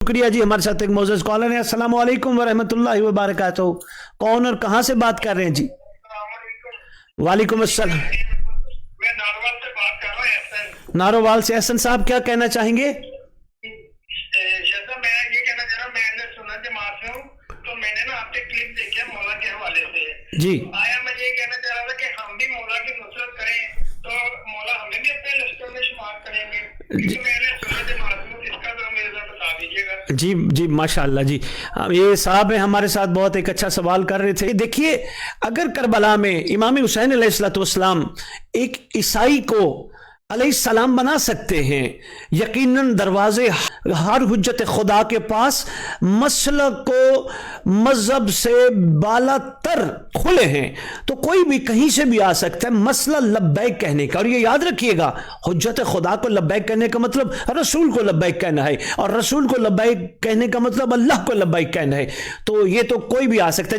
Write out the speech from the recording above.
शुक्रिया जी। हमारे साथ एक मोअज़्ज़ज़ कॉलर है। अस्सलाम वालेकुम व रहमतुल्लाहि व बरकातहू। कौन और कहाँ से बात कर रहे हैं जी? वालेकुम अस्सलाम। मैं नारोवाल से बात कर रहा हूँ एहसन। नारोवाल से एहसन साहब, क्या कहना चाहेंगे? शहजाद, मैं ये कहना चाह रहा हूँ, मैं सुन्नत जमात से हूँ, तो मैंने ना आपके क्लिप देखे मौला के हवाले से जी। आया। मैं ये कहना चाह रहा था कि हम भी मौला की नुसरत करें तो मौला हमें भी अपने लिस्टों में शुमार करेंगे। क्योंकि मैंने सुन्नत जमात से हूँ, इसका जरा मेरे साथ बता दीजिएगा। जी जी, माशाअल्लाह जी। ये साहब है हमारे साथ बहुत एक अच्छा सवाल कर रहे थे। देखिए, अगर करबला में इमाम हुसैन अलैहिस्सलाम एक ईसाई को अलैहिस्सलाम बना सकते हैं, यकीनन दरवाजे हर हुज्जत खुदा के पास मसलक को मजहब से बालातर खुले हैं, तो कोई भी कहीं से भी आ सकता है मसला लब्बैक कहने का। और ये याद रखिएगा, हुज्जत खुदा को लब्बैक कहने का मतलब रसूल को लब्बैक कहना है, और रसूल को लब्बैक कहने का मतलब अल्लाह को लब्बैक कहना है। तो ये तो कोई भी आ सकता है।